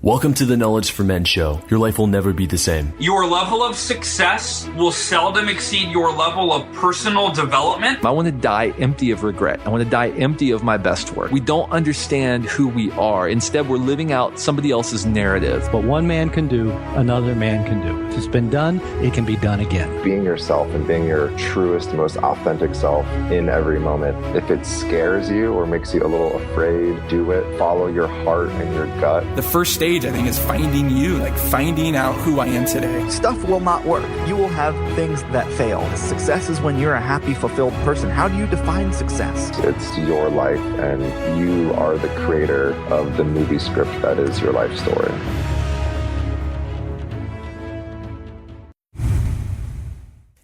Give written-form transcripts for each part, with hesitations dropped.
Welcome to the Knowledge for Men show. Your life will never be the same. Your level of success will seldom exceed your level of personal development. I want to die empty of regret. I want to die empty of my best work. We don't understand who we are. Instead, we're living out somebody else's narrative. What one man can do, another man can do. If it's been done, it can be done again. Being yourself and being your truest, most authentic self in every moment. If it scares you or makes you a little afraid, do it. Follow your heart and your gut. The first stage, I think, is finding you, like finding out who I am today. Stuff will not work. You will have things that fail. Success is when you're a happy, fulfilled person. How do you define success? It's your life, and you are the creator of the movie script that is your life story.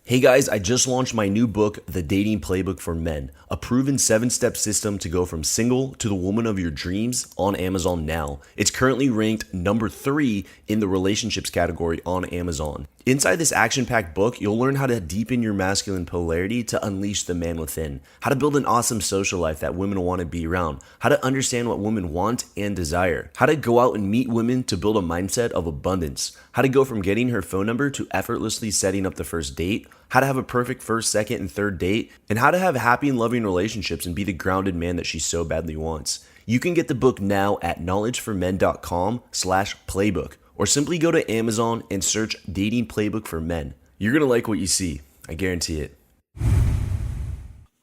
Hey guys, I just launched my new book, The Dating Playbook for Men, a proven 7-step system to go from single to the woman of your dreams on Amazon now. It's currently ranked number 3 in the relationships category on Amazon. Inside this action-packed book, you'll learn how to deepen your masculine polarity to unleash the man within, how to build an awesome social life that women want to be around, how to understand what women want and desire, how to go out and meet women to build a mindset of abundance, how to go from getting her phone number to effortlessly setting up the first date, how to have a perfect first, second, and third date, and how to have happy and loving relationships and be the grounded man that she so badly wants. You can get the book now at knowledgeformen.com/playbook. Or simply go to Amazon and search Dating Playbook for Men. You're going to like what you see. I guarantee it.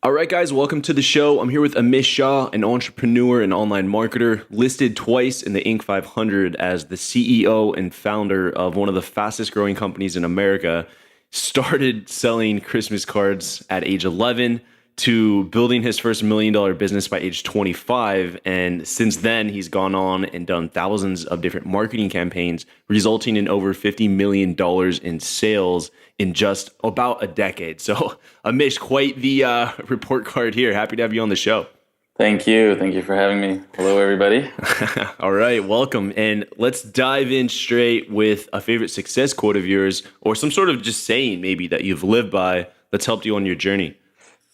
All right, guys, welcome to the show. I'm here with Amish, Shah, an entrepreneur and online marketer, listed twice in the Inc. 500 as the CEO and founder of one of the fastest growing companies in America. Started selling Christmas cards at age 11 to building his first $1 million business by age 25. And since then, he's gone on and done thousands of different marketing campaigns, resulting in over $50 million in sales in just about a decade. So Amish, quite the report card here. Happy to have you on the show. Thank you. Thank you for having me. Hello, everybody. All right, welcome. And let's dive in straight with a favorite success quote of yours, or some sort of just saying maybe that you've lived by that's helped you on your journey.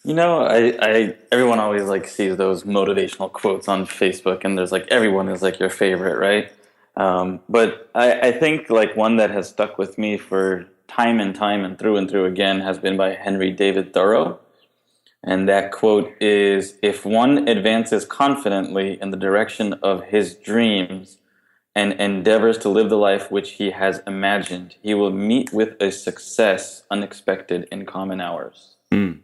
You know, I everyone always like sees those motivational quotes on Facebook, and there's like everyone is like your favorite, right? But I think like one that has stuck with me for time and through again has been by Henry David Thoreau. And that quote is, "If one advances confidently in the direction of his dreams and endeavors to live the life which he has imagined, he will meet with a success unexpected in common hours." Mm.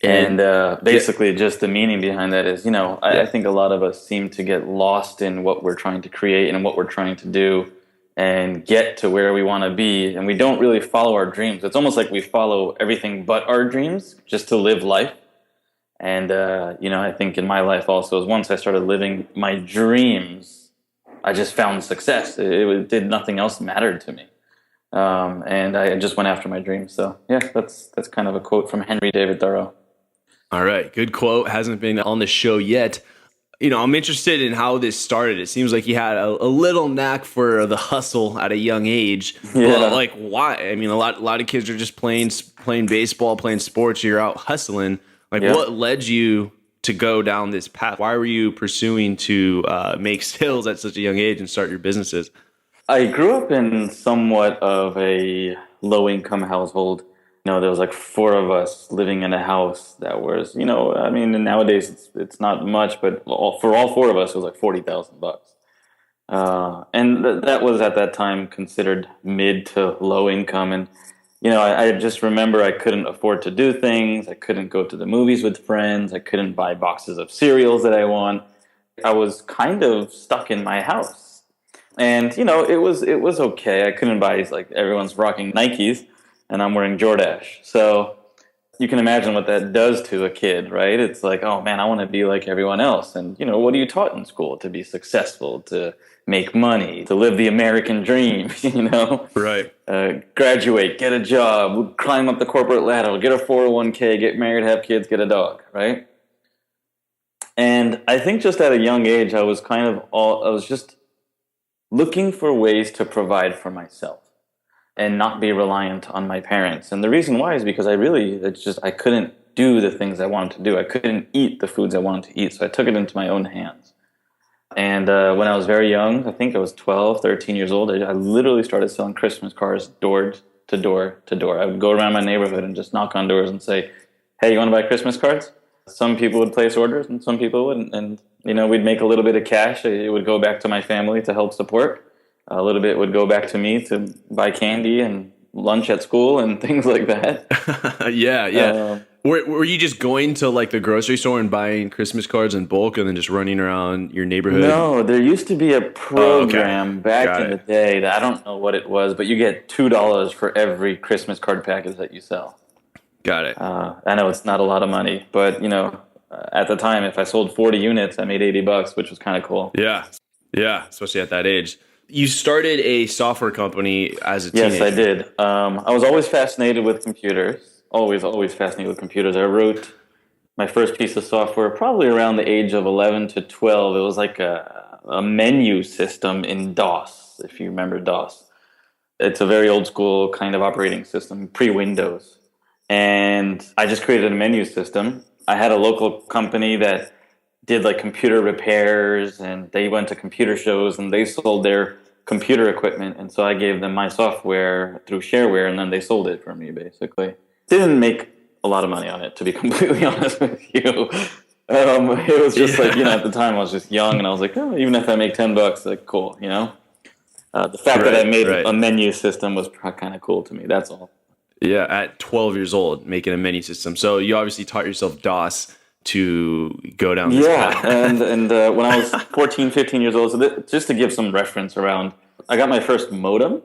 And basically just the meaning behind that is, you know, I think a lot of us seem to get lost in what we're trying to create and what we're trying to do and get to where we want to be. And we don't really follow our dreams. It's almost like we follow everything but our dreams just to live life. And, you know, I think in my life also is once I started living my dreams, I just found success. It did nothing else mattered to me. And I just went after my dreams. So yeah, that's kind of a quote from Henry David Thoreau. All right, good quote. Hasn't been on the show yet. You know, I'm interested in how this started. It seems like you had a little knack for the hustle at a young age. Yeah. But like, why? I mean, a lot of kids are just playing baseball, playing sports. You're out hustling. Like, what led you to go down this path? Why were you pursuing to make sales at such a young age and start your businesses? I grew up in somewhat of a low-income household. You know, there was like 4 of us living in a house that was, you know, I mean, nowadays it's not much, but for all 4 of us, it was like $40,000. And that was at that time considered mid to low income. And, you know, I just remember I couldn't afford to do things. I couldn't go to the movies with friends. I couldn't buy boxes of cereals that I want. I was kind of stuck in my house. And, you know, it was okay. I couldn't buy, like, everyone's rocking Nikes, and I'm wearing Jordache. So you can imagine what that does to a kid, right? It's like, oh man, I want to be like everyone else. And, you know, what are you taught in school? To be successful, to make money, to live the American dream, you know? Right. Graduate, get a job, climb up the corporate ladder, get a 401k, get married, have kids, get a dog, right? And I think just at a young age, I was just looking for ways to provide for myself and not be reliant on my parents. And the reason why is because I couldn't do the things I wanted to do. I couldn't eat the foods I wanted to eat, so I took it into my own hands. And when I was very young, I think I was 12, 13 years old, I literally started selling Christmas cards door to door to door. I would go around my neighborhood and just knock on doors and say, hey, you want to buy Christmas cards? Some people would place orders and some people wouldn't. And, we'd make a little bit of cash. It would go back to my family to help support. A little bit would go back to me to buy candy and lunch at school and things like that. Yeah. Were you just going to like the grocery store and buying Christmas cards in bulk and then just running around your neighborhood? No, there used to be a program back in the day that I don't know what it was, but you get $2 for every Christmas card package that you sell. Got it. I know it's not a lot of money, but at the time, if I sold 40 units, I made $80, which was kind of cool. Yeah, especially at that age. You started a software company as a teenager. Yes, I did. I was always fascinated with computers. Always fascinated with computers. I wrote my first piece of software probably around the age of 11 to 12. It was like a menu system in DOS, if you remember DOS. It's a very old school kind of operating system, pre-Windows. And I just created a menu system. I had a local company that did like computer repairs, and they went to computer shows and they sold their computer equipment. And so I gave them my software through shareware, and then they sold it for me, basically. Didn't make a lot of money on it, to be completely honest with you. It was just like, at the time I was just young and I was like, oh, even if I make $10, like, cool, The fact that I made a menu system was kind of cool to me. That's all. Yeah, at 12 years old, making a menu system. So you obviously taught yourself DOS to go down this path. and when I was 14, 15 years old, so just to give some reference around, I got my first modem.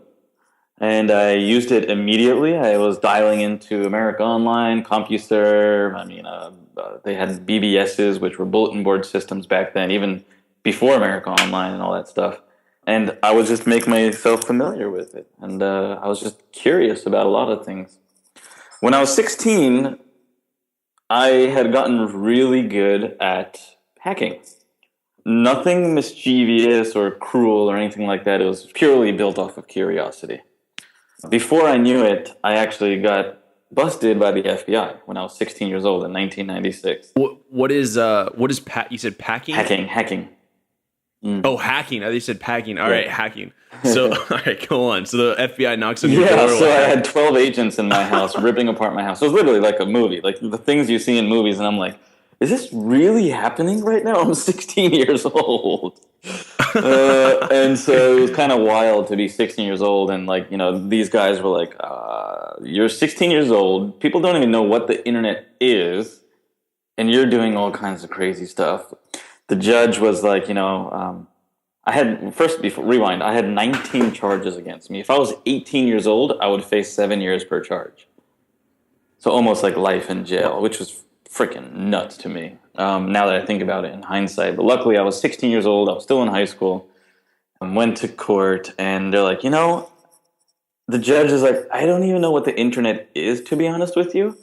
And I used it immediately. I was dialing into America Online, CompuServe. They had BBSs, which were bulletin board systems back then, even before America Online and all that stuff. And I would just make myself familiar with it. And I was just curious about a lot of things. When I was 16, I had gotten really good at hacking. Nothing mischievous or cruel or anything like that. It was purely built off of curiosity. Before I knew it, I actually got busted by the FBI when I was 16 years old in 1996. What is you said packing? Hacking. Oh, hacking. I thought you said packing. All right, hacking. So, all right, go on. So the FBI knocks on your door. Yeah, so I had 12 agents in my house ripping apart my house. It was literally like a movie, like the things you see in movies, and I'm like, is this really happening right now? I'm 16 years old. And so it was kind of wild to be 16 years old. And like, these guys were like, you're 16 years old. People don't even know what the internet is. And you're doing all kinds of crazy stuff. The judge was like, I had 19 charges against me. If I was 18 years old, I would face 7 years per charge. So almost like life in jail, which was freaking nuts to me, now that I think about it in hindsight. But luckily, I was 16 years old. I was still in high school. I went to court, and they're like, the judge is like, I don't even know what the internet is, to be honest with you.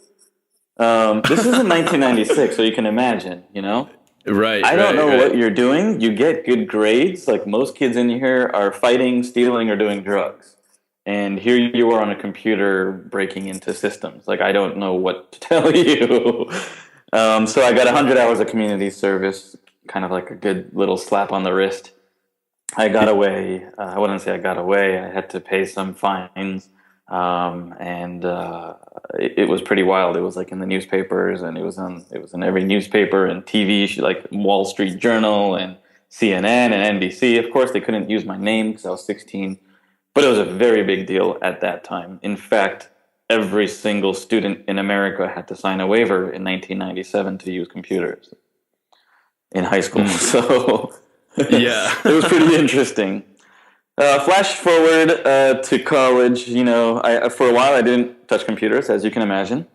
This is in 1996, so you can imagine, Right. I don't know what you're doing. You get good grades. Like most kids in here are fighting, stealing, or doing drugs. And here you are on a computer breaking into systems. Like, I don't know what to tell you. So I got 100 hours of community service, kind of like a good little slap on the wrist. I got away. I wouldn't say I got away. I had to pay some fines. It was pretty wild. It was like in the newspapers, and it was in every newspaper and TV, like Wall Street Journal and CNN and NBC. Of course, they couldn't use my name because I was 16. But it was a very big deal at that time. In fact, every single student in America had to sign a waiver in 1997 to use computers in high school. So yeah, it was pretty interesting. Flash forward to college. For a while I didn't touch computers, as you can imagine.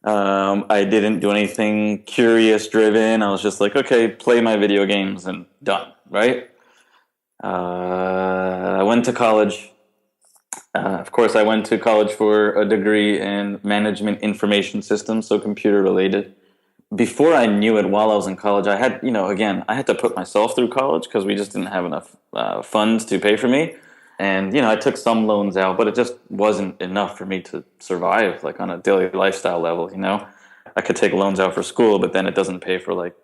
I didn't do anything curious driven. I was just like, okay, play my video games and done, right? I went to college. Of course, I went to college for a degree in management information systems, so computer related. Before I knew it, while I was in college, I had, I had to put myself through college because we just didn't have enough funds to pay for me. And, I took some loans out, but it just wasn't enough for me to survive, like on a daily lifestyle level, I could take loans out for school, but then it doesn't pay for like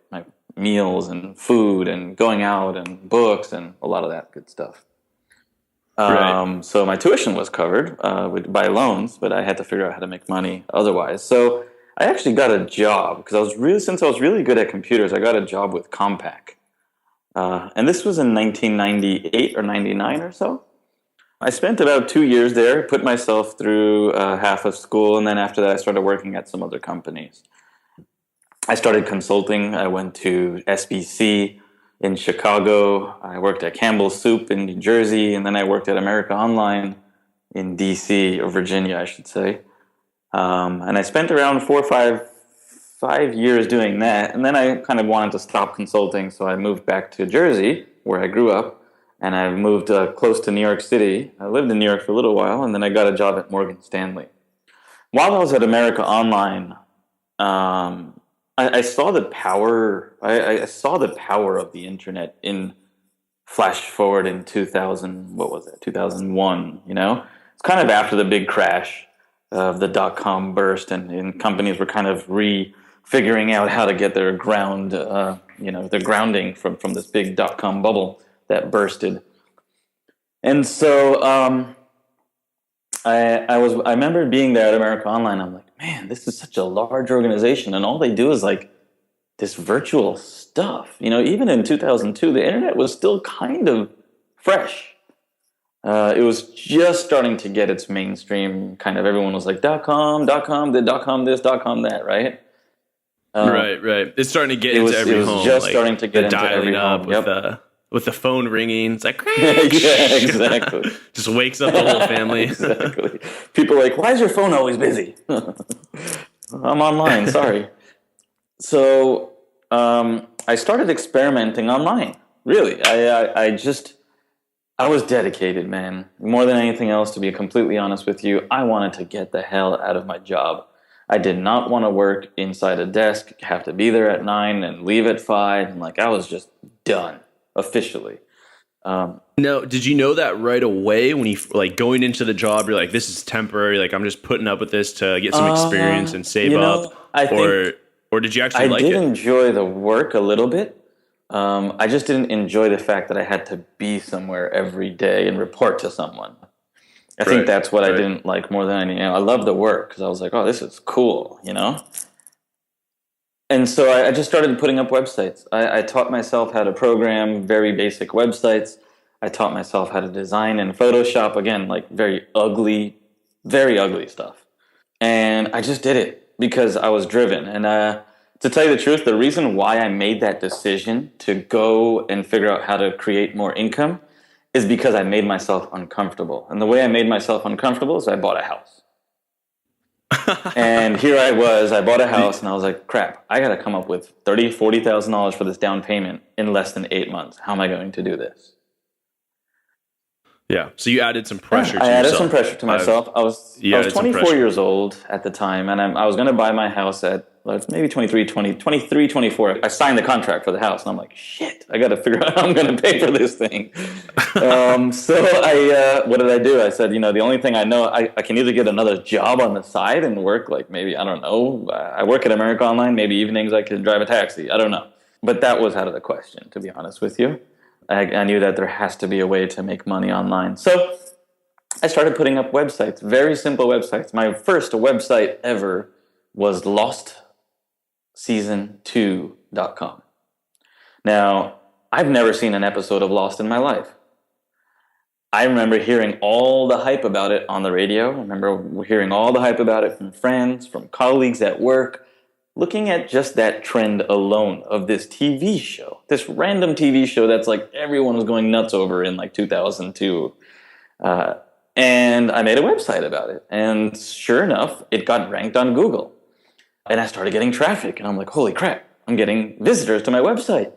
meals and food and going out and books and a lot of that good stuff. Right. So my tuition was covered by loans, but I had to figure out how to make money otherwise. So I actually got a job because since I was really good at computers, I got a job with Compaq. And this was in 1998 or 99 or so. I spent about 2 years there, put myself through half of school, and then after that I started working at some other companies. I started consulting. I went to SBC in Chicago. I worked at Campbell's Soup in New Jersey, and then I worked at America Online in DC, or Virginia, I should say. And I spent around 5 years doing that, and then I kind of wanted to stop consulting, so I moved back to Jersey, where I grew up, and I moved close to New York City. I lived in New York for a little while, and then I got a job at Morgan Stanley. While I was at America Online, I saw the power. I saw the power of the internet in flash forward in 2000. What was it? 2001. It's kind of after the big crash of the dot-com burst, and companies were kind of figuring out how to get their their grounding from this big dot-com bubble that bursted. And so I remember being there at America Online. I'm like, man, this is such a large organization, and all they do is like this virtual stuff. Even in 2002, the internet was still kind of fresh. It was just starting to get its mainstream. Kind of everyone was like .com, .com this, .com that, right? Right. It's starting to get into every home. It was just starting to get into every home. With the phone ringing. It's like, yeah, exactly. Just wakes up the whole family. Exactly. People are like, why is your phone always busy? I'm online, sorry. So I started experimenting online. Really, I was dedicated, man. More than anything else, to be completely honest with you, I wanted to get the hell out of my job. I did not want to work inside a desk, have to be there at 9 and leave at 5. And I was just done, officially. No, did you know that right away when you going into the job? You're like, this is temporary. I'm just putting up with this to get some experience and save up. Or did you actually like it? I did enjoy the work a little bit. I just didn't enjoy the fact that I had to be somewhere every day and report to someone. I think that's what I didn't like more than anything. I loved the work because I was like, oh, this is cool, And so I just started putting up websites. I taught myself how to program very basic websites. I taught myself how to design in Photoshop, again, very ugly stuff. And I just did it because I was driven. And to tell you the truth, the reason why I made that decision to go and figure out how to create more income is because I made myself uncomfortable. And the way I made myself uncomfortable is I bought a house. And here I bought a house, and I was like, crap, I got to come up with $30,000, $40,000 for this down payment in less than 8 months. How am I going to do this? Yeah, so you added some pressure to yourself. I added some pressure to myself. I was 24 years old at the time, and I was going to buy my house at maybe 23, 24. I signed the contract for the house, and I'm like, shit, I got to figure out how I'm going to pay for this thing. So what did I do? I said, the only thing I know, I can either get another job on the side and work maybe, I don't know, I work at America Online, maybe evenings I can drive a taxi, I don't know. But that was out of the question, to be honest with you. I knew that there has to be a way to make money online. So I started putting up websites, very simple websites. My first website ever was lostseason2.com. Now, I've never seen an episode of Lost in my life. I remember hearing all the hype about it on the radio. I remember hearing all the hype about it from friends, from colleagues at work. Looking at just that trend alone of this TV show, this random TV show that's everyone was going nuts over in 2002. And I made a website about it. And sure enough, it got ranked on Google. And I started getting traffic. And I'm like, holy crap, I'm getting visitors to my website.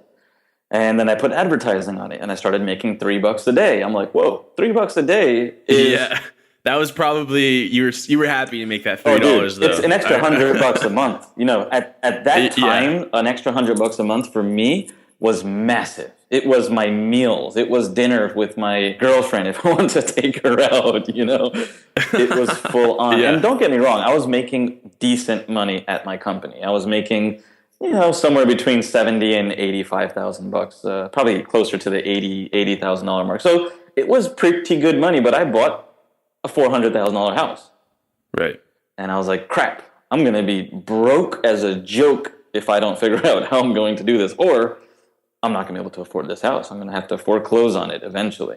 And then I put advertising on it. And I started making $3 a day. I'm like, whoa, $3 a day is... Yeah. That was probably you were happy to make that $3 though. It's an extra $100 a month. At that time, an extra $100 a month for me was massive. It was my meals. It was dinner with my girlfriend if I wanted to take her out. It was full on. Yeah. And don't get me wrong, I was making decent money at my company. I was making somewhere between 70 and 85,000 bucks, probably closer to the $80,000 mark. So it was pretty good money, but I bought a $400,000 house. Right. And I was like, crap, I'm going to be broke as a joke if I don't figure out how I'm going to do this, or I'm not going to be able to afford this house. I'm going to have to foreclose on it eventually.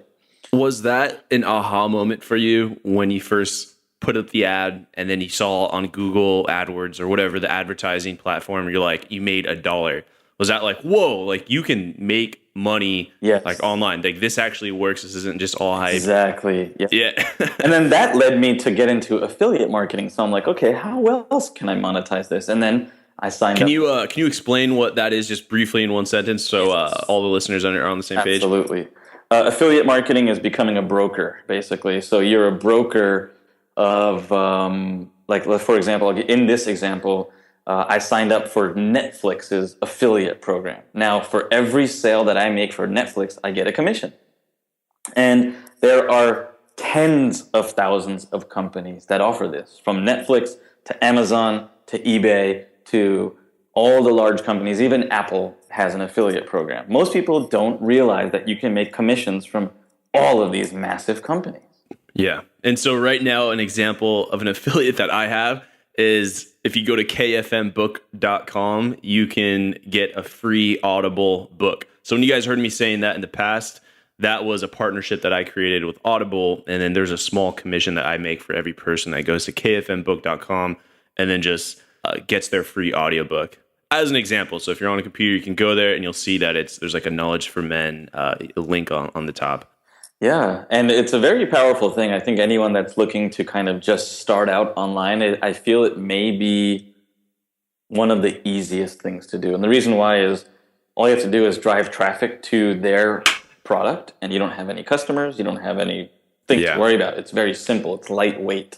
Was that an aha moment for you when you first put up the ad and then you saw on Google AdWords or whatever the advertising platform, you're like, you made $1? Was that like, whoa, like you can make money like online? Like this actually works. This isn't just all hype. Exactly. Yes. Yeah. And then that led me to get into affiliate marketing. So I'm like, okay, how else can I monetize this? And then I signed up. Can you explain what that is just briefly in one sentence so all the listeners are on the same page? Absolutely. Affiliate marketing is becoming a broker, basically. So you're a broker of, for example, in this example, I signed up for Netflix's affiliate program. Now, for every sale that I make for Netflix, I get a commission. And there are tens of thousands of companies that offer this, from Netflix to Amazon to eBay to all the large companies. Even Apple has an affiliate program. Most people don't realize that you can make commissions from all of these massive companies. Yeah. And so right now, an example of an affiliate that I have is if you go to kfmbook.com, you can get a free Audible book. So when you guys heard me saying that in the past, that was a partnership that I created with Audible. And then there's a small commission that I make for every person that goes to kfmbook.com and then just gets their free audiobook. As an example. So if you're on a computer, you can go there and you'll see that there's like a Knowledge for Men link on the top. Yeah, and it's a very powerful thing. I think anyone that's looking to kind of just start out online, I feel it may be one of the easiest things to do. And the reason why is all you have to do is drive traffic to their product, and you don't have any customers, you don't have anything to worry about. It's very simple. It's lightweight.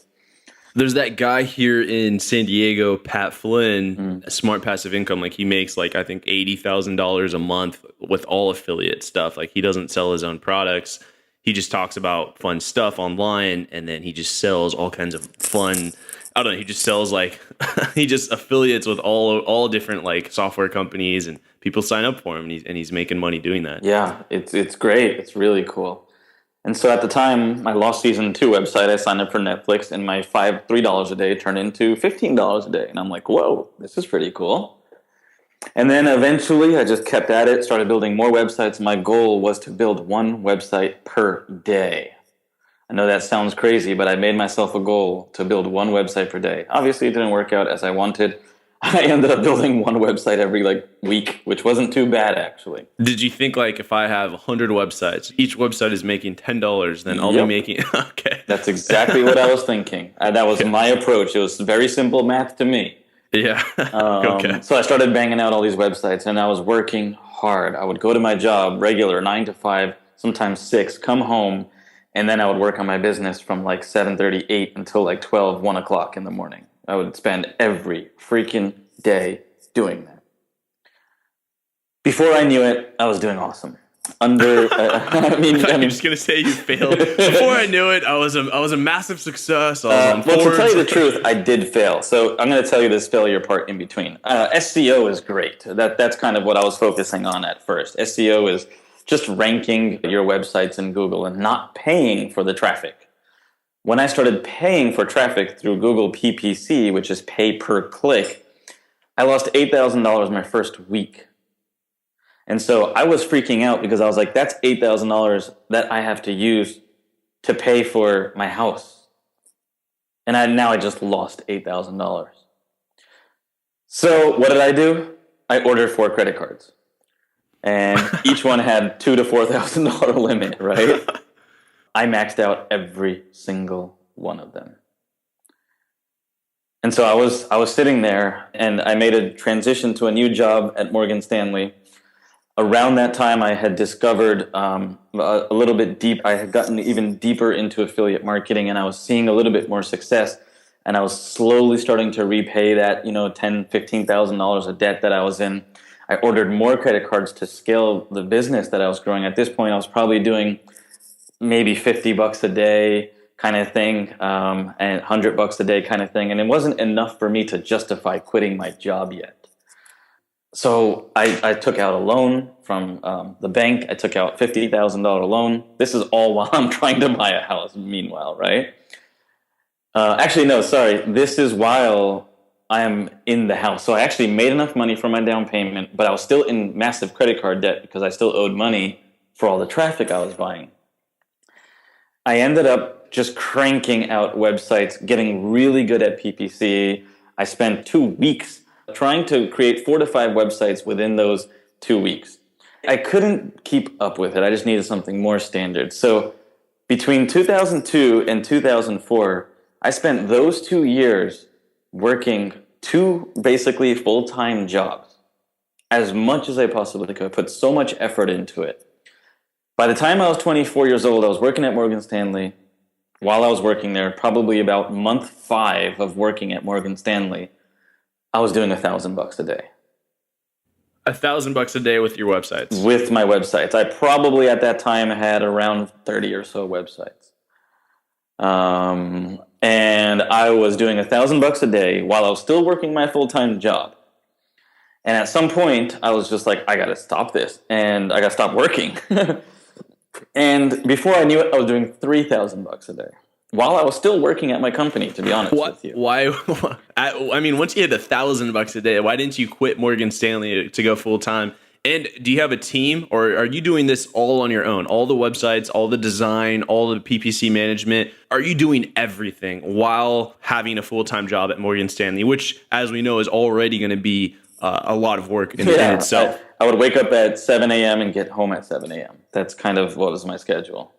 There's that guy here in San Diego, Pat Flynn, Smart Passive Income. Like he makes I think $80,000 a month with all affiliate stuff. Like he doesn't sell his own products. He just talks about fun stuff online, and then he just sells all kinds of fun. I don't know. He just sells he just affiliates with all different software companies, and people sign up for him, and he's making money doing that. Yeah, it's great. It's really cool. And so at the time, my Lost Season 2 website, I signed up for Netflix, and my $3 a day turned into $15 a day. And I'm like, whoa, this is pretty cool. And then eventually I just kept at it, started building more websites. My goal was to build one website per day. I know that sounds crazy, but I made myself a goal to build one website per day. Obviously, it didn't work out as I wanted. I ended up building one website every week, which wasn't too bad, actually. Did you think if I have 100 websites, each website is making $10, then I'll be making... Okay. That's exactly what I was thinking. That was my approach. It was very simple math to me. Yeah. Okay. So I started banging out all these websites, and I was working hard. I would go to my job, regular 9 to 5, sometimes 6, come home, and then I would work on my business from 7:30, 8 until 12, 1 o'clock in the morning. I would spend every freaking day doing that. Before I knew it, I was doing awesome. I mean, you're just gonna say you failed. Before I knew it, I was a massive success. Well, to tell you the truth, I did fail. So I'm going to tell you this failure part in between. SEO is great. That's kind of what I was focusing on at first. SEO is just ranking your websites in Google and not paying for the traffic. When I started paying for traffic through Google PPC, which is pay per click, I lost $8,000 my first week. And so I was freaking out because I was like, that's $8,000 that I have to use to pay for my house. And now I just lost $8,000. So what did I do? I ordered 4 credit cards. And each one had $2,000 to $4,000 limit, right? I maxed out every single one of them. And so I was sitting there, and I made a transition to a new job at Morgan Stanley. Around that time, I had discovered a little bit deep. I had gotten even deeper into affiliate marketing, and I was seeing a little bit more success. And I was slowly starting to repay that, $10,000, $15,000 of debt that I was in. I ordered more credit cards to scale the business that I was growing. At this point, I was probably doing maybe $50 a day kind of thing, and $100 a day kind of thing. And it wasn't enough for me to justify quitting my job yet. So I took out a loan from the bank. I took out $50,000 loan. This is all while I'm trying to buy a house, meanwhile, right? Actually, no, sorry. This is while I am in the house. So I actually made enough money for my down payment, but I was still in massive credit card debt because I still owed money for all the traffic I was buying. I ended up just cranking out websites, getting really good at PPC. I spent 2 weeks trying to create 4 to 5 websites within those 2 weeks. I couldn't keep up with it. I just needed something more standard. So between 2002 and 2004, I spent those 2 years working 2 basically full-time jobs as much as I possibly could. I put so much effort into it. By the time I was 24 years old, I was working at Morgan Stanley. While I was working there, probably about month 5 of working at Morgan Stanley, I was doing $1,000 a day. $1,000 a day with your websites? With my websites. I probably at that time had around 30 or so websites. And I was doing $1,000 a day while I was still working my full-time job. And at some point, I was just like, I got to stop this. And I got to stop working. And before I knew it, I was doing $3,000 a day while I was still working at my company, to be honest with you. Why? I mean, once you hit $1,000 a day, why didn't you quit Morgan Stanley to go full time? And do you have a team, or are you doing this all on your own? All the websites, all the design, all the PPC management. Are you doing everything while having a full time job at Morgan Stanley, which, as we know, is already going to be a lot of work in itself? I would wake up at 7 a.m. and get home at 7 a.m. That's kind of what was my schedule.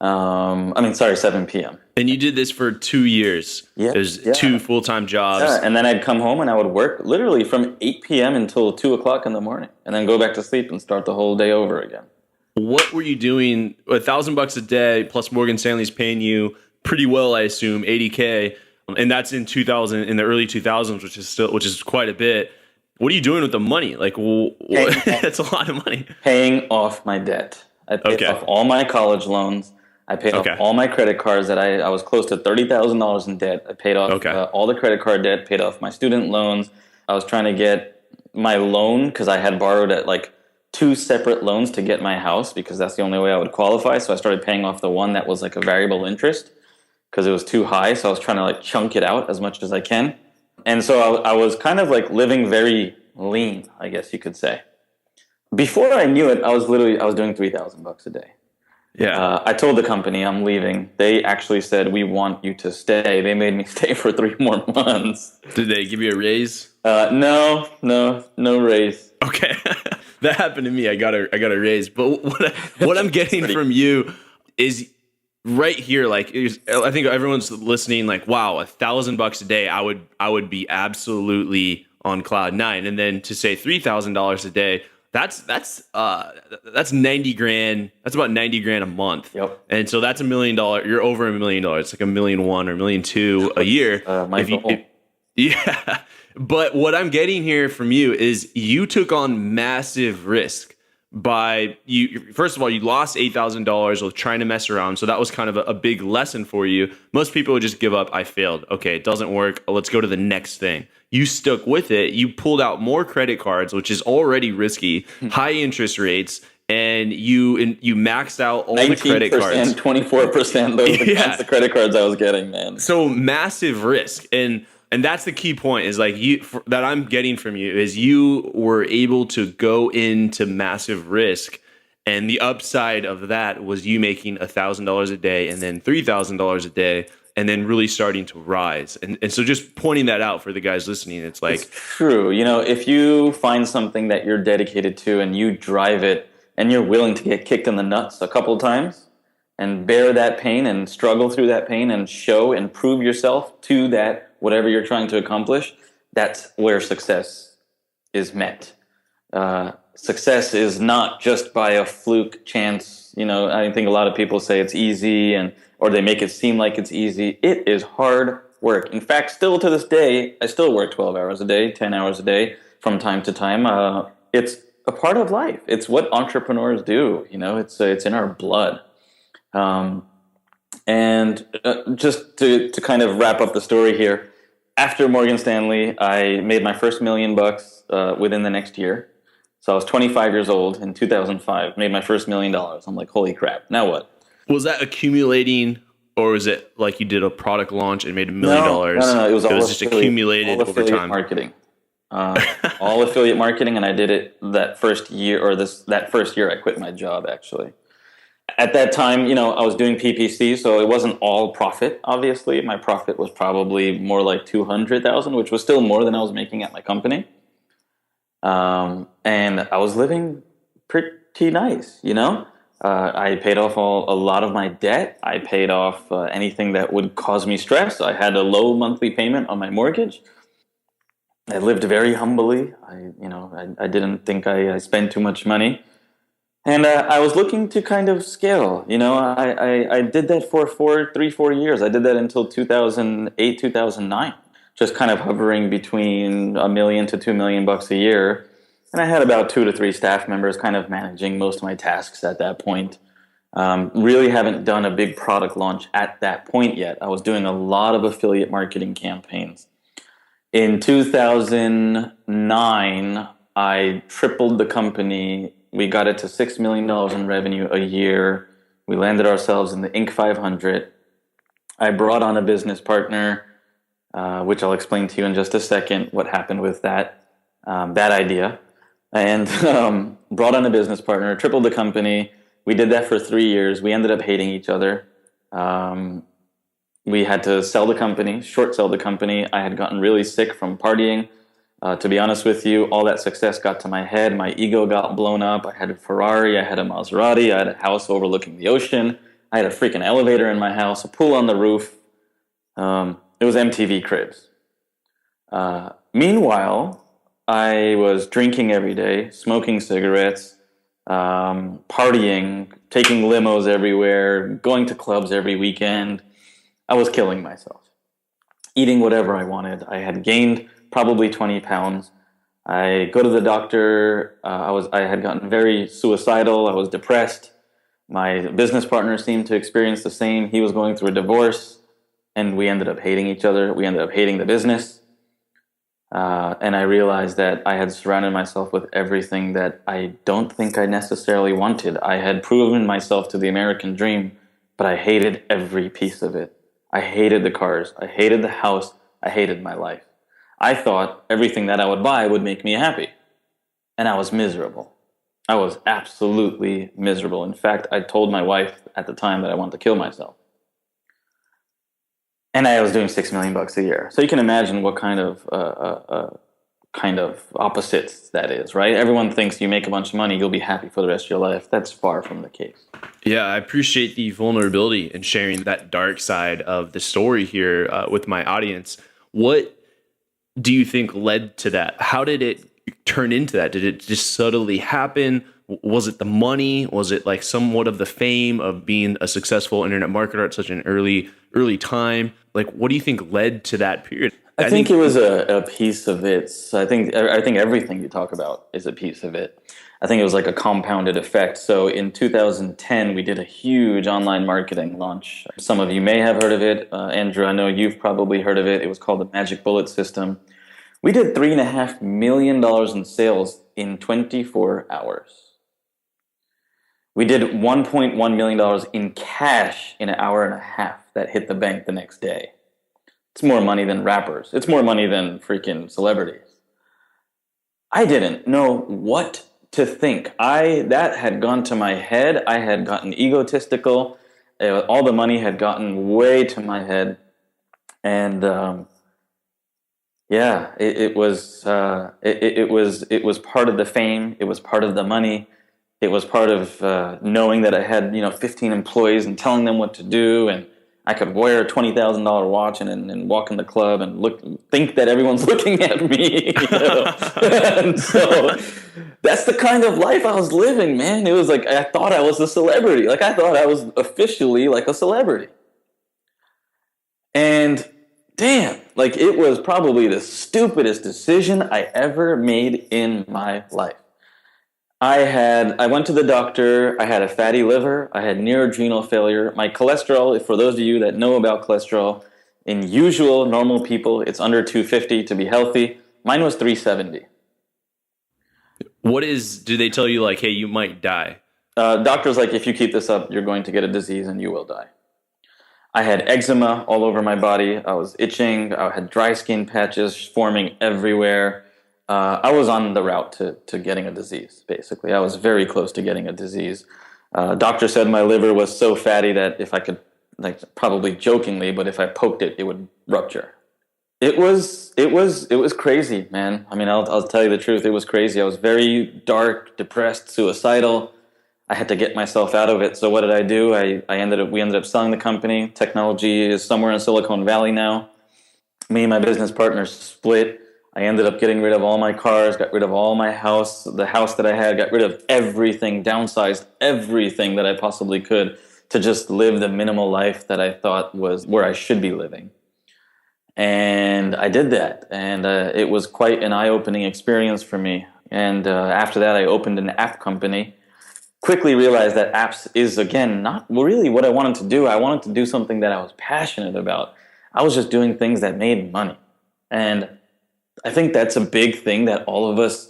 7 p.m. And you did this for 2 years. Yeah. There's 2 full-time jobs. Yeah, and then I'd come home and I would work literally from 8 p.m. until 2 o'clock in the morning, and then go back to sleep and start the whole day over again. What were you doing? $1,000 a day plus Morgan Stanley's paying you pretty well, I assume, $80K, and that's in the early 2000s, which is quite a bit. What are you doing with the money? Like, that's a lot of money. Paying off my debt. I paid off all my college loans. I paid off all my credit cards that I was close to $30,000 in debt. I paid off all the credit card debt, paid off my student loans. I was trying to get my loan because I had borrowed at like 2 separate loans to get my house because that's the only way I would qualify. So I started paying off the one that was like a variable interest because it was too high. So I was trying to like chunk it out as much as I can. And so I was kind of like living very lean, I guess you could say. Before I knew it, I was doing $3,000 a day. Yeah. I told the company I'm leaving. They actually said, we want you to stay. They made me stay for 3 more months. Did they give you a raise? No raise. Okay. That happened to me. I got a raise. But what I'm getting from you is right here, like, I think everyone's listening like, wow, $1,000 a day, I would be absolutely on cloud 9. And then to say $3,000 a day, that's 90 grand. That's about 90 grand a month. Yep. And so that's $1 million. You're over $1 million. It's like $1.1 million or $1.2 million a year. Yeah. But what I'm getting here from you is you took on massive risk by you. First of all, you lost $8,000 with trying to mess around. So that was kind of a big lesson for you. Most people would just give up. I failed. Okay, it doesn't work. Let's go to the next thing. You stuck with it. You pulled out more credit cards, which is already risky, high interest rates, and you maxed out all the credit cards. 24%, those against the credit cards I was getting, man. So massive risk. And that's the key point is like that I'm getting from you is you were able to go into massive risk. And the upside of that was you making $1,000 a day and then $3,000 a day and then really starting to rise. And so just pointing that out for the guys listening, it's like... It's true. You know, if you find something that you're dedicated to and you drive it and you're willing to get kicked in the nuts a couple times and bear that pain and struggle through that pain and show and prove yourself to that whatever you're trying to accomplish, that's where success is met. Success is not just by a fluke chance. You know, I think a lot of people say it's easy or they make it seem like it's easy. It is hard work. In fact, still to this day, I still work 12 hours a day, 10 hours a day from time to time. It's a part of life. It's what entrepreneurs do. You know, it's in our blood. And just to kind of wrap up the story here, after Morgan Stanley, I made my first $1 million within the next year. So I was 25 years old in 2005, made my first $1 million. I'm like, holy crap, now what? Was that accumulating, or was it like you did a product launch and made $1 million? No. It was just accumulated over time. Marketing. All affiliate marketing, and I did it that first year, that first year I quit my job, actually. At that time, I was doing PPC, so it wasn't all profit, obviously. My profit was probably more like $200,000, which was still more than I was making at my company. And I was living pretty nice, I paid off a lot of my debt. I paid off anything that would cause me stress. I had a low monthly payment on my mortgage. I lived very humbly. I didn't think I spent too much money. And I was looking to kind of scale. I did that for 4 years. I did that until 2008, 2009, just kind of hovering between $1 million to $2 million a year. And I had about 2 to 3 staff members kind of managing most of my tasks at that point. Really haven't done a big product launch at that point yet. I was doing a lot of affiliate marketing campaigns. In 2009, I tripled the company. We got it to $6 million in revenue a year. We landed ourselves in the Inc. 500. I brought on a business partner, which I'll explain to you in just a second what happened with that idea. And brought on a business partner, tripled the company. We did that for 3 years. We ended up hating each other. We had to short sell the company. I had gotten really sick from partying. To be honest with you, all that success got to my head. My ego got blown up. I had a Ferrari. I had a Maserati. I had a house overlooking the ocean. I had a freaking elevator in my house, a pool on the roof. It was MTV Cribs. Meanwhile, I was drinking every day, smoking cigarettes, partying, taking limos everywhere, going to clubs every weekend. I was killing myself, eating whatever I wanted. I had gained probably 20 pounds. I go to the doctor. I had gotten very suicidal. I was depressed. My business partner seemed to experience the same. He was going through a divorce, and we ended up hating each other. We ended up hating the business. And I realized that I had surrounded myself with everything that I don't think I necessarily wanted. I had proven myself to the American dream, but I hated every piece of it. I hated the cars. I hated the house. I hated my life. I thought everything that I would buy would make me happy. And I was miserable. I was absolutely miserable. In fact, I told my wife at the time that I wanted to kill myself. And I was doing $6 million a year. So you can imagine what kind of opposites that is, right? Everyone thinks you make a bunch of money, you'll be happy for the rest of your life. That's far from the case. Yeah, I appreciate the vulnerability and sharing that dark side of the story here with my audience. What do you think led to that? How did it turn into that? Did it just subtly happen? Was it the money? Was it like somewhat of the fame of being a successful internet marketer at such an early time? Like, what do you think led to that period? I think it was a piece of it. I think everything you talk about is a piece of it. I think it was like a compounded effect. So in 2010, we did a huge online marketing launch. Some of you may have heard of it. Andrew, I know you've probably heard of it. It was called the Magic Bullet System. We did $3.5 million in sales in 24 hours. We did $1.1 million in cash in an hour and a half that hit the bank the next day. It's more money than rappers. It's more money than freaking celebrities. I didn't know what to think. That had gone to my head. I had gotten egotistical. All the money had gotten way to my head. And it was part of the fame. It was part of the money. It was part of knowing that I had 15 employees and telling them what to do, and I could wear a $20,000 watch and walk in the club and think that everyone's looking at me. And so that's the kind of life I was living, man. It was like I thought I was a celebrity. Like I thought I was officially like a celebrity. And damn, like it was probably the stupidest decision I ever made in my life. I went to the doctor. I had a fatty liver. I had near adrenal failure. My cholesterol, for those of you that know about cholesterol, In usual, normal people, it's under 250 to be healthy. Mine was 370. Do they tell you like, hey, you might die? Doctor's like, if you keep this up, you're going to get a disease and you will die. I had eczema all over my body. I was itching. I had dry skin patches forming everywhere. I was on the route to getting a disease, basically. I was very close to getting a disease. Doctor said my liver was so fatty that if I could, like probably jokingly, but if I poked it, it would rupture. It was crazy, man. I mean, I'll tell you the truth. It was crazy. I was very dark, depressed, suicidal. I had to get myself out of it. So what did I do? We ended up selling the company. Technology is somewhere in Silicon Valley now. Me and my business partner split. I ended up getting rid of all my cars, got rid of all my house, the house that I had, got rid of everything, downsized everything that I possibly could to just live the minimal life that I thought was where I should be living. And I did that. And it was quite an eye-opening experience for me. And after that, I opened an app company. Quickly realized that apps is, again, not really what I wanted to do. I wanted to do something that I was passionate about. I was just doing things that made money. And I think that's a big thing that all of us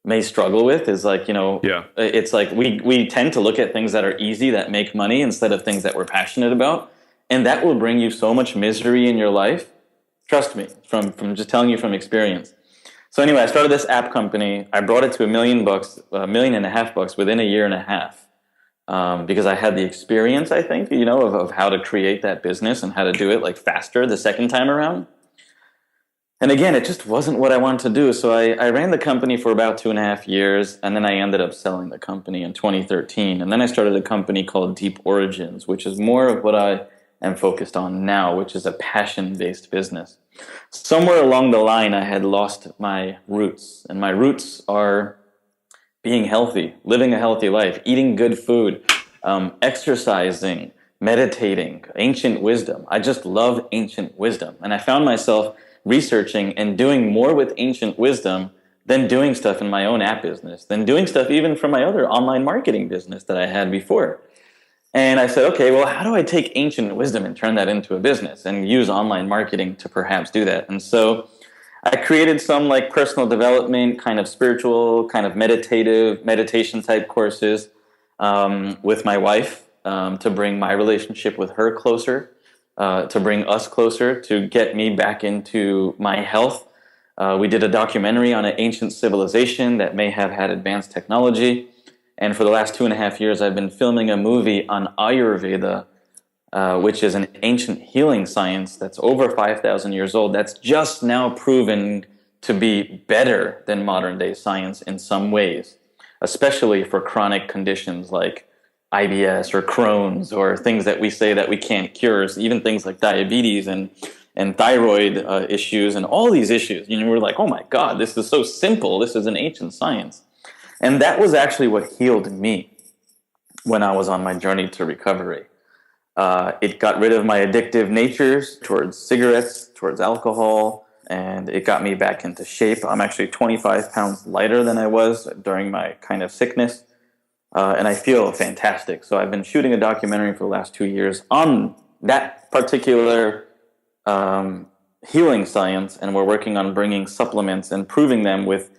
may struggle with is like, it's like we tend to look at things that are easy, that make money, instead of things that we're passionate about. And that will bring you so much misery in your life. Trust me, from just telling you from experience. So anyway, I started this app company. I brought it to $1 million, $1.5 million within a year and a half. Because I had the experience, I think, of how to create that business and how to do it like faster the second time around. And again, it just wasn't what I wanted to do. So I ran the company for about 2.5 years, and then I ended up selling the company in 2013. And then I started a company called Deep Origins, which is more of what I am focused on now, which is a passion-based business. Somewhere along the line, I had lost my roots. And my roots are being healthy, living a healthy life, eating good food, exercising, meditating, ancient wisdom. I just love ancient wisdom. And I found myself researching and doing more with ancient wisdom than doing stuff in my own app business, than doing stuff even from my other online marketing business that I had before. And I said, okay, well, how do I take ancient wisdom and turn that into a business and use online marketing to perhaps do that? And so I created some like personal development, kind of spiritual, kind of meditation type courses with my wife to bring my relationship with her closer. To bring us closer, to get me back into my health. We did a documentary on an ancient civilization that may have had advanced technology. And for the last 2.5 years, I've been filming a movie on Ayurveda, which is an ancient healing science that's over 5,000 years old. That's just now proven to be better than modern day science in some ways, especially for chronic conditions like IBS or Crohn's or things that we say that we can't cure, even things like diabetes and thyroid issues and all these issues. We're like, oh my God, this is so simple. This is an ancient science. And that was actually what healed me when I was on my journey to recovery. It got rid of my addictive natures towards cigarettes, towards alcohol, and it got me back into shape. I'm actually 25 pounds lighter than I was during my kind of sickness. And I feel fantastic. So I've been shooting a documentary for the last 2 years on that particular healing science, and we're working on bringing supplements and proving them with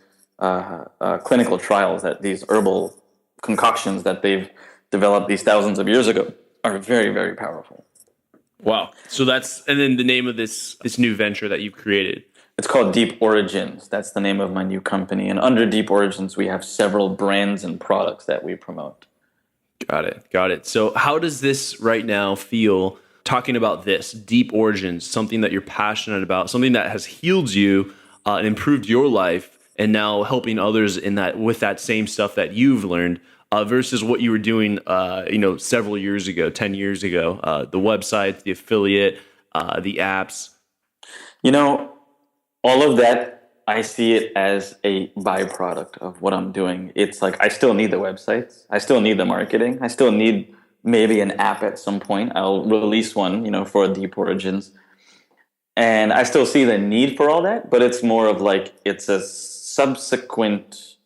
clinical trials that these herbal concoctions that they've developed these thousands of years ago are very, very powerful. Wow. So and then the name of this new venture that you've created. It's called Deep Origins. That's the name of my new company. And under Deep Origins, we have several brands and products that we promote. Got it. So how does this right now feel, talking about this, Deep Origins, something that you're passionate about, something that has healed you and improved your life, and now helping others in that with that same stuff that you've learned, versus what you were doing, several years ago, 10 years ago, the website, the affiliate, the apps? All of that, I see it as a byproduct of what I'm doing. It's like I still need the websites. I still need the marketing. I still need maybe an app at some point. I'll release one, for Deep Origins. And I still see the need for all that, but it's more of like it's a subsequent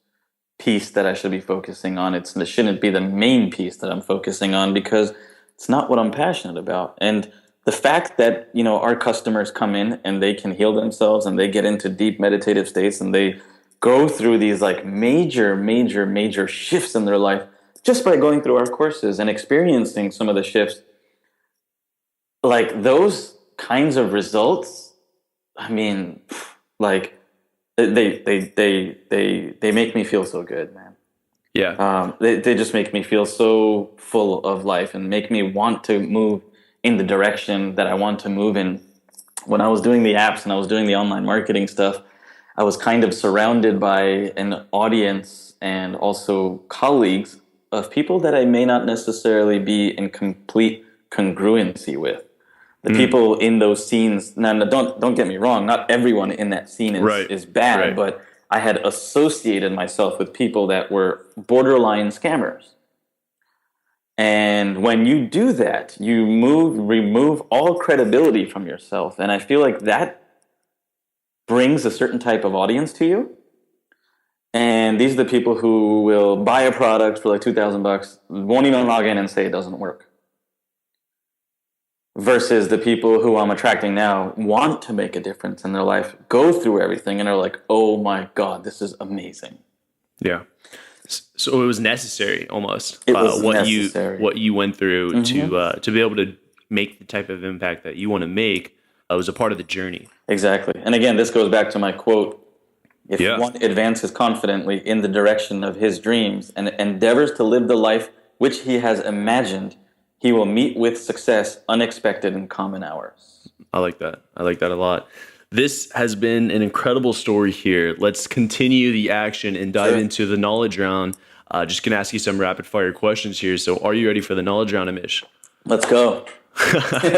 piece that I should be focusing on. It shouldn't be the main piece that I'm focusing on because it's not what I'm passionate about. And the fact that, our customers come in and they can heal themselves and they get into deep meditative states and they go through these like major, major, major shifts in their life just by going through our courses and experiencing some of the shifts, like those kinds of results, I mean, like they make me feel so good, man. Yeah. They just make me feel so full of life and make me want to move in the direction that I want to move in. When I was doing the apps and I was doing the online marketing stuff, I was kind of surrounded by an audience and also colleagues of people that I may not necessarily be in complete congruency with. The people in those scenes, now don't get me wrong, not everyone in that scene is bad, but I had associated myself with people that were borderline scammers. And when you do that, you remove all credibility from yourself. And I feel like that brings a certain type of audience to you. And these are the people who will buy a product for like $2,000, won't even log in and say it doesn't work. Versus the people who I'm attracting now want to make a difference in their life, go through everything, and are like, oh my God, this is amazing. Yeah. So it was necessary almost. It was necessary. What you went through to be able to make the type of impact that you want to make was a part of the journey. Exactly. And again, this goes back to my quote. If one advances confidently in the direction of his dreams and endeavors to live the life which he has imagined, he will meet with success unexpected in common hours. I like that. I like that a lot. This has been an incredible story here. Let's continue the action and dive into the knowledge round. Just going to ask you some rapid fire questions here. So are you ready for the knowledge round, Amish? Let's go.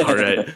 All right.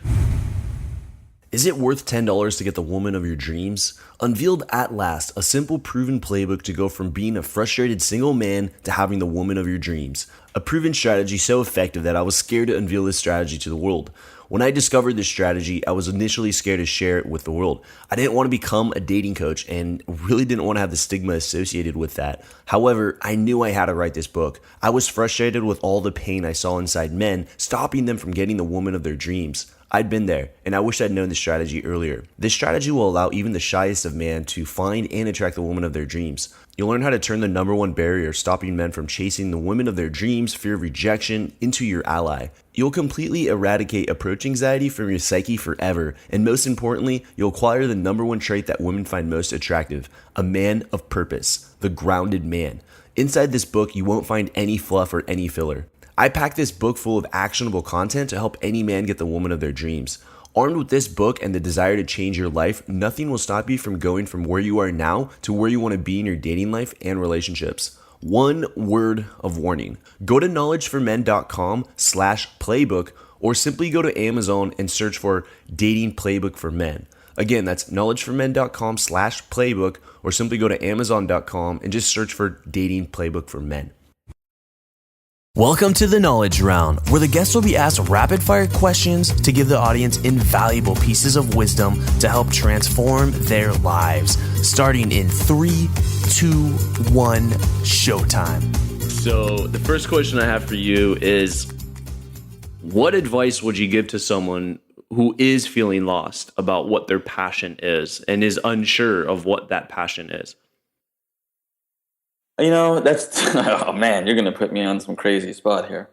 Is it worth $10 to get the woman of your dreams? Unveiled at last, a simple proven playbook to go from being a frustrated single man to having the woman of your dreams. A proven strategy so effective that I was scared to unveil this strategy to the world. When I discovered this strategy, I was initially scared to share it with the world. I didn't want to become a dating coach and really didn't want to have the stigma associated with that. However, I knew I had to write this book. I was frustrated with all the pain I saw inside men, stopping them from getting the woman of their dreams. I'd been there, and I wish I'd known this strategy earlier. This strategy will allow even the shyest of men to find and attract the woman of their dreams. You'll learn how to turn the number one barrier stopping men from chasing the women of their dreams, fear of rejection, into your ally. You'll completely eradicate approach anxiety from your psyche forever, and most importantly, you'll acquire the number one trait that women find most attractive, a man of purpose, the grounded man. Inside this book, you won't find any fluff or any filler. I packed this book full of actionable content to help any man get the woman of their dreams. Armed with this book and the desire to change your life, nothing will stop you from going from where you are now to where you want to be in your dating life and relationships. One word of warning. Go to knowledgeformen.com/playbook or simply go to Amazon and search for Dating Playbook for Men. Again, that's knowledgeformen.com/playbook or simply go to amazon.com and just search for Dating Playbook for Men. Welcome to the Knowledge Round, where the guests will be asked rapid-fire questions to give the audience invaluable pieces of wisdom to help transform their lives. Starting in 3, 2, 1, showtime. So the first question I have for you is, what advice would you give to someone who is feeling lost about what their passion is and is unsure of what that passion is? That's, oh man, you're going to put me on some crazy spot here.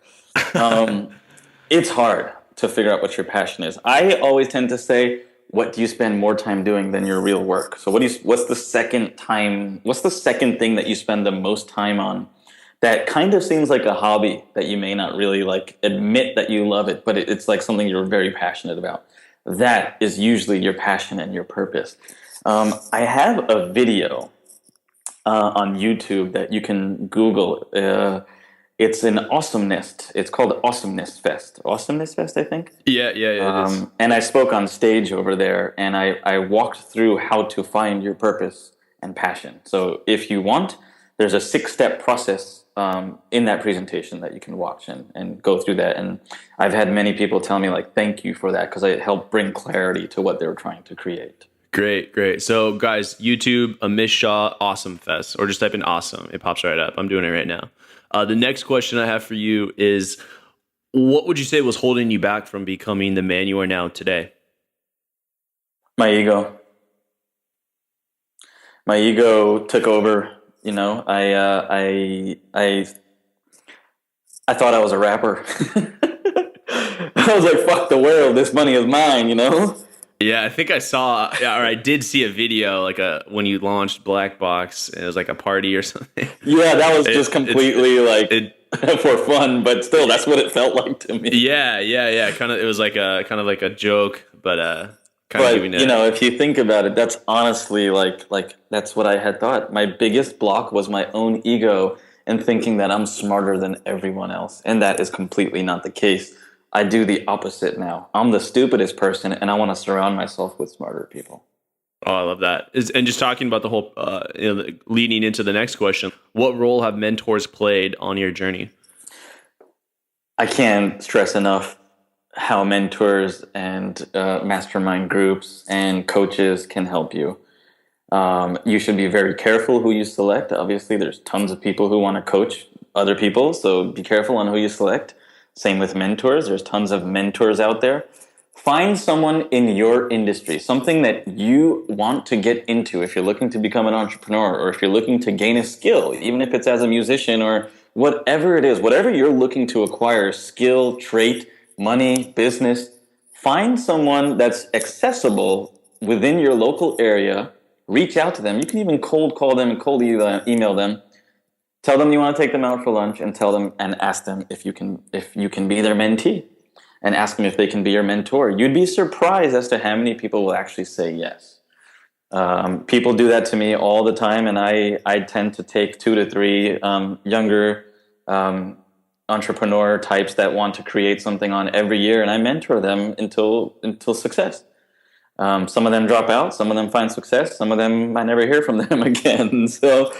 It's hard to figure out what your passion is. I always tend to say, what do you spend more time doing than your real work? So what's the second thing that you spend the most time on that kind of seems like a hobby that you may not really like admit that you love it, but it's like something you're very passionate about. That is usually your passion and your purpose. I have a video on YouTube that you can Google. It's an Awesomeness. It's called Awesomeness Fest. Awesomeness Fest, I think. Yeah. It is. And I spoke on stage over there, and I walked through how to find your purpose and passion. So if you want, there's a 6-step process in that presentation that you can watch and go through that. And I've had many people tell me, like, thank you for that, because it helped bring clarity to what they were trying to create. Great. So guys, YouTube, Amish Shah, Awesome Fest, or just type in awesome. It pops right up. I'm doing it right now. The next question I have for you is, What would you say was holding you back from becoming the man you are now today? My ego. My ego took over. You know, I thought I was a rapper. I was like, "Fuck the world! This money is mine." You know. Yeah, I think I saw, or I did see a video when you launched Black Box, and it was like a party or something. Yeah, that was just completely for fun, but still, that's what it felt like to me. Yeah. Kind of, it was like a joke, but kind of But giving it. you know, if you think about it, that's honestly like that's what I had thought. My biggest block was my own ego and thinking that I'm smarter than everyone else, and that is completely not the case. I do the opposite now. I'm the stupidest person, and I want to surround myself with smarter people. Oh, I love that. And just talking about the whole, leading into the next question, what role have mentors played on your journey? I can't stress enough how mentors and mastermind groups and coaches can help you. You should be very careful who you select. Obviously, there's tons of people who want to coach other people, so be careful on who you select. Same with mentors. There's tons of mentors out there. Find someone in your industry, something that you want to get into if you're looking to become an entrepreneur or if you're looking to gain a skill, even if it's as a musician or whatever it is, whatever you're looking to acquire, skill, trait, money, business, find someone that's accessible within your local area. Reach out to them. You can even cold call them and cold email them. Tell them you want to take them out for lunch and tell them and ask them if you can be their mentee and ask them if they can be your mentor. You'd be surprised as to how many people will actually say yes. People do that to me all the time, and I tend to take 2 to 3 younger entrepreneur types that want to create something on every year, and I mentor them until success. Some of them drop out, some of them find success, some of them I never hear from them again. So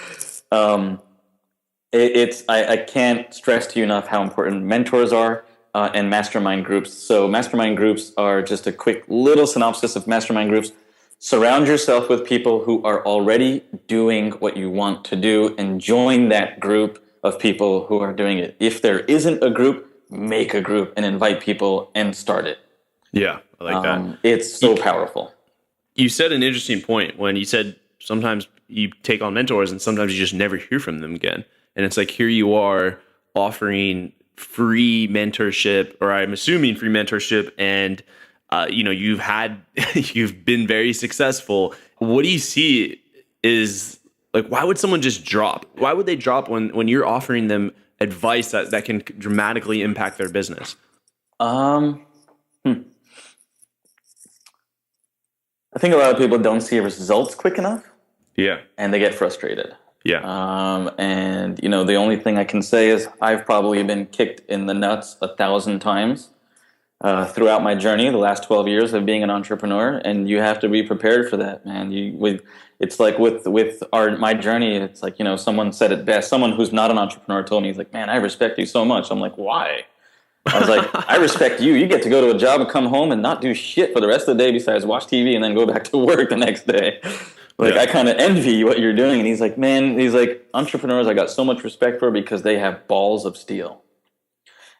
I can't stress to you enough how important mentors are and mastermind groups. So mastermind groups are just a quick little synopsis of mastermind groups. Surround yourself with people who are already doing what you want to do and join that group of people who are doing it. If there isn't a group, make a group and invite people and start it. Yeah, I like that. It's so powerful. You said an interesting point when you said sometimes you take on mentors and sometimes you just never hear from them again. And it's like, here you are offering free mentorship, or I'm assuming free mentorship, and you've been very successful. What do you see is like, why would someone just drop? Why would they drop when you're offering them advice that can dramatically impact their business? I think a lot of people don't see results quick enough. Yeah. And they get frustrated. Yeah. And the only thing I can say is I've probably been kicked in the nuts 1,000 times throughout my journey, the last 12 years of being an entrepreneur, and you have to be prepared for that, man. It's like with my journey, it's like, someone said it best. Someone who's not an entrepreneur told me, he's like, man, I respect you so much. I'm like, why? I was like, I respect you. You get to go to a job and come home and not do shit for the rest of the day besides watch TV and then go back to work the next day. I kind of envy what you're doing. And he's like, man, entrepreneurs I got so much respect for because they have balls of steel.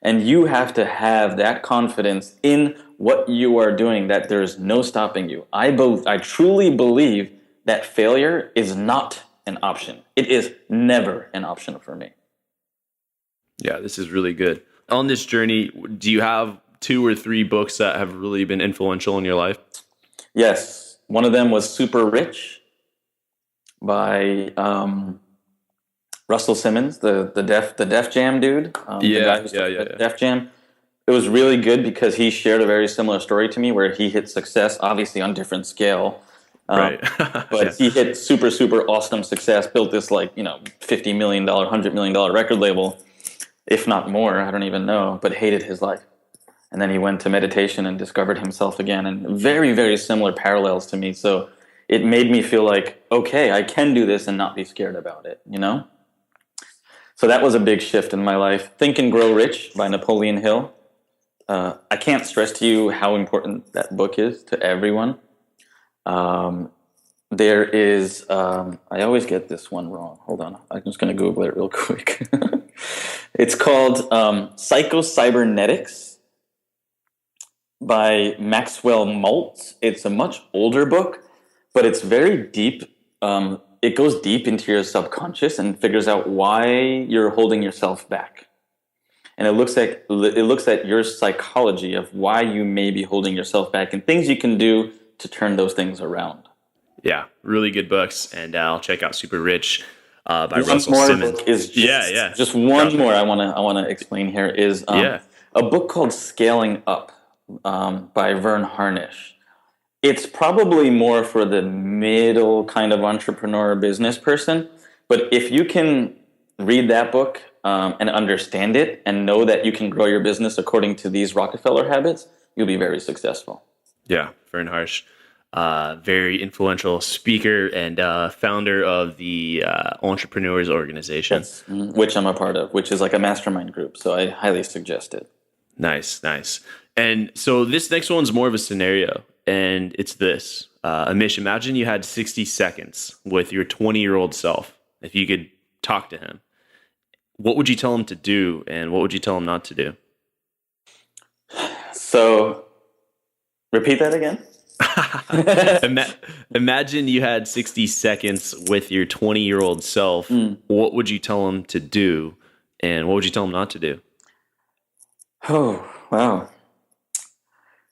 And you have to have that confidence in what you are doing, that there's no stopping you. I truly believe that failure is not an option. It is never an option for me. Yeah, this is really good. On this journey, do you have 2 or 3 books that have really been influential in your life? Yes. One of them was Super Rich by Russell Simmons, the Def Jam dude. The guy who started Def Jam. It was really good because he shared a very similar story to me where he hit success, obviously on different scale. Right. But he hit super, super awesome success, built this $50 million, $100 million record label, if not more, I don't even know, but hated his life. And then he went to meditation and discovered himself again, and very, very similar parallels to me. So it made me feel like, okay, I can do this and not be scared about it, So that was a big shift in my life. Think and Grow Rich by Napoleon Hill. I can't stress to you how important that book is to everyone. There is, I always get this one wrong. Hold on. I'm just going to Google it real quick. It's called Psycho-Cybernetics by Maxwell Maltz. It's a much older book, but it's very deep. It goes deep into your subconscious and figures out why you're holding yourself back. And it looks at your psychology of why you may be holding yourself back and things you can do to turn those things around. Yeah, really good books, and I'll check out Super Rich by One Russell more Simmons. book is just one more I want to explain here is a book called Scaling Up by Vern Harnish. It's probably more for the middle kind of entrepreneur business person, but if you can read that book and understand it and know that you can grow your business according to these Rockefeller habits, you'll be very successful. Yeah, Vern Harnish. Very influential speaker and founder of the Entrepreneurs Organization. Yes, which I'm a part of, which is like a mastermind group. So I highly suggest it. Nice. And so this next one's more of a scenario, and it's this. Amish, imagine you had 60 seconds with your 20-year-old self. If you could talk to him, what would you tell him to do, and what would you tell him not to do? So, repeat that again. Imagine you had 60 seconds with your 20-year-old self. What would you tell him to do, and what would you tell him not to do? Oh, wow.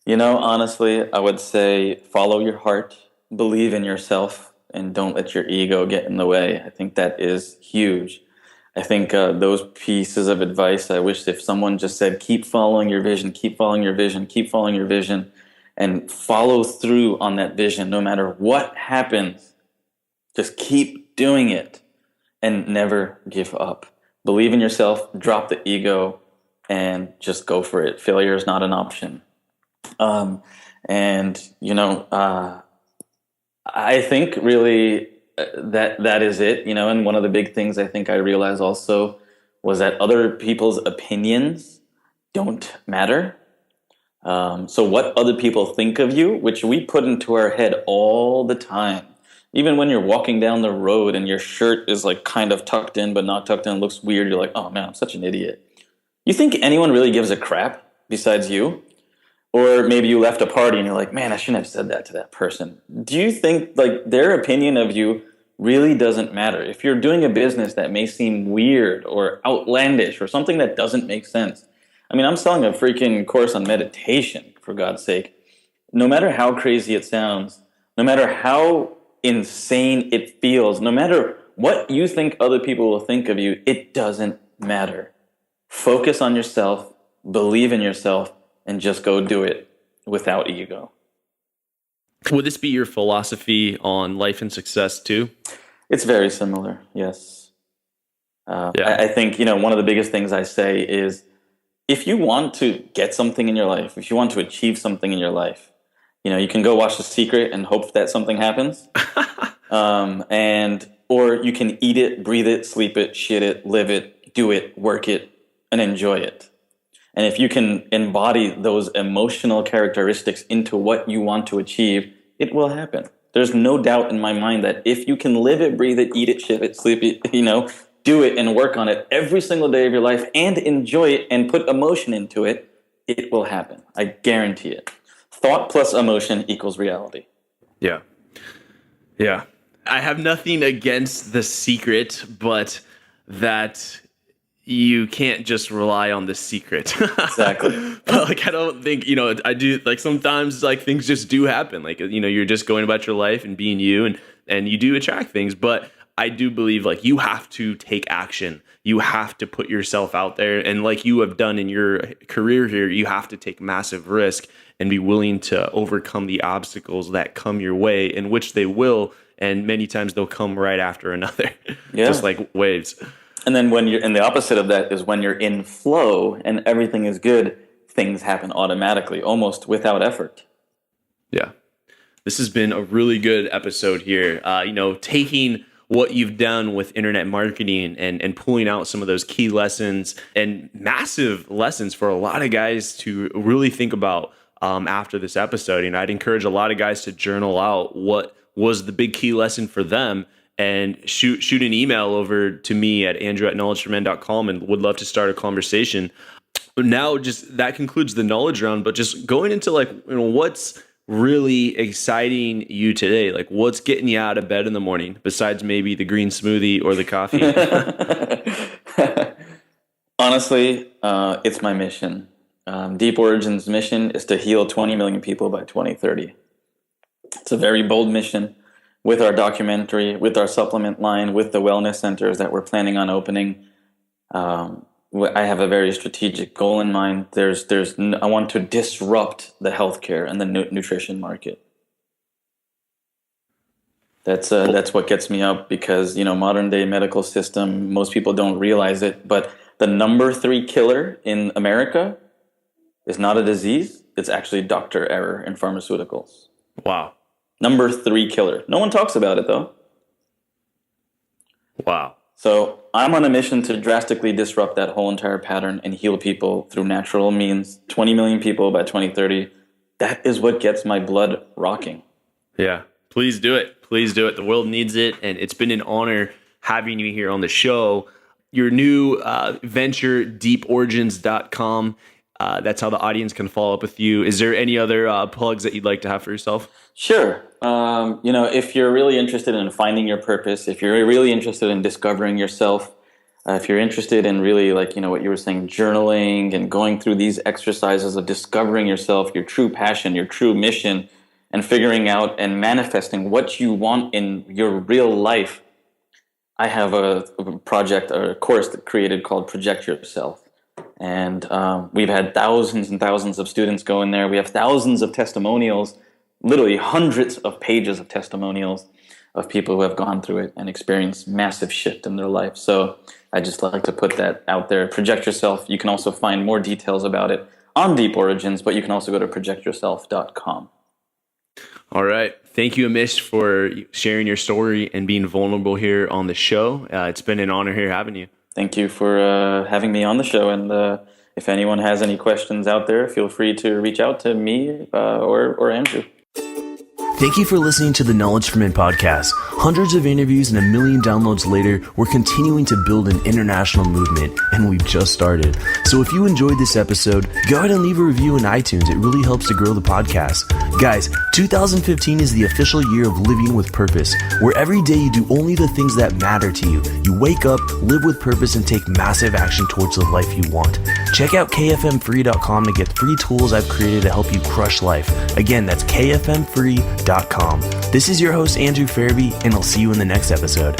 Honestly, I would say follow your heart, believe in yourself, and don't let your ego get in the way. I think that is huge. I think those pieces of advice, I wish if someone just said, keep following your vision, keep following your vision, keep following your vision, and follow through on that vision no matter what happens. Just keep doing it and never give up. Believe in yourself, drop the ego, and just go for it. Failure is not an option. I think really that is it, and one of the big things I think I realized also was that other people's opinions don't matter. So what other people think of you, which we put into our head all the time, even when you're walking down the road and your shirt is like kind of tucked in but not tucked in, looks weird, you're like, oh man, I'm such an idiot. You think anyone really gives a crap besides you? Or maybe you left a party and you're like, man, I shouldn't have said that to that person. Do you think like their opinion of you really doesn't matter? If you're doing a business that may seem weird or outlandish or something that doesn't make sense. I mean, I'm selling a freaking course on meditation, for God's sake. No matter how crazy it sounds, no matter how insane it feels, no matter what you think other people will think of you, it doesn't matter. Focus on yourself, believe in yourself, and just go do it without ego. Would this be your philosophy on life and success too? It's very similar, yes. I think, one of the biggest things I say is if you want to get something in your life, if you want to achieve something in your life, you can go watch The Secret and hope that something happens. Or you can eat it, breathe it, sleep it, shit it, live it, do it, work it, and enjoy it. And if you can embody those emotional characteristics into what you want to achieve, it will happen. There's no doubt in my mind that if you can live it, breathe it, eat it, shit it, sleep it, do it and work on it every single day of your life and enjoy it and put emotion into it, it will happen. I guarantee it. Thought plus emotion equals reality. Yeah. I have nothing against The Secret, but that you can't just rely on The Secret. Exactly. But I don't think, I do, sometimes things just do happen. You're just going about your life and being you and you do attract things. But I do believe you have to take action. You have to put yourself out there. And like you have done in your career here, you have to take massive risk and be willing to overcome the obstacles that come your way, in which they will. And many times they'll come right after another, just like waves. And then and the opposite of that is when you're in flow and everything is good, things happen automatically, almost without effort. Yeah. This has been a really good episode here. Taking what you've done with internet marketing and pulling out some of those key lessons and massive lessons for a lot of guys to really think about after this episode. I'd encourage a lot of guys to journal out what was the big key lesson for them and shoot an email over to me at andrew@knowledgeformen.com, and would love to start a conversation. Now, just that concludes the knowledge round, but just going into like, what's really exciting you today? Like, what's getting you out of bed in the morning besides maybe the green smoothie or the coffee? Honestly, it's my mission. Deep Origin's mission is to heal 20 million people by 2030. It's a very bold mission. With our documentary, with our supplement line, with the wellness centers that we're planning on opening, I have a very strategic goal in mind. I want to disrupt the healthcare and the nutrition market. That's what gets me up, because modern day medical system, most people don't realize it, but the number 3 killer in America is not a disease. It's actually doctor error in pharmaceuticals. Wow. Number 3 killer. No one talks about it though. Wow. So I'm on a mission to drastically disrupt that whole entire pattern and heal people through natural means. 20 million people by 2030. That is what gets my blood rocking. Yeah. Please do it. Please do it. The world needs it. And it's been an honor having you here on the show. Your new venture, deeporigins.com. That's how the audience can follow up with you. Is there any other plugs that you'd like to have for yourself? Sure. If you're really interested in finding your purpose, if you're really interested in discovering yourself, if you're interested in really, what you were saying, journaling and going through these exercises of discovering yourself, your true passion, your true mission, and figuring out and manifesting what you want in your real life, I have a project, a course that created called Project Yourself. And we've had thousands and thousands of students go in there. We have thousands of testimonials, literally hundreds of pages of testimonials of people who have gone through it and experienced massive shift in their life. So I just like to put that out there. Project Yourself. You can also find more details about it on Deep Origins, but you can also go to projectyourself.com. All right. Thank you, Amish, for sharing your story and being vulnerable here on the show. It's been an honor here having you. Thank you for having me on the show. And if anyone has any questions out there, feel free to reach out to me or Andrew. Thank you for listening to the Knowledge for Men podcast. Hundreds of interviews and 1 million downloads later, we're continuing to build an international movement, and we've just started. So if you enjoyed this episode, go ahead and leave a review in iTunes. It really helps to grow the podcast. Guys, 2015 is the official year of living with purpose, where every day you do only the things that matter to you. You wake up, live with purpose, and take massive action towards the life you want. Check out kfmfree.com to get free tools I've created to help you crush life. Again, that's kfmfree.com. This is your host, Andrew Farabee, and I'll see you in the next episode.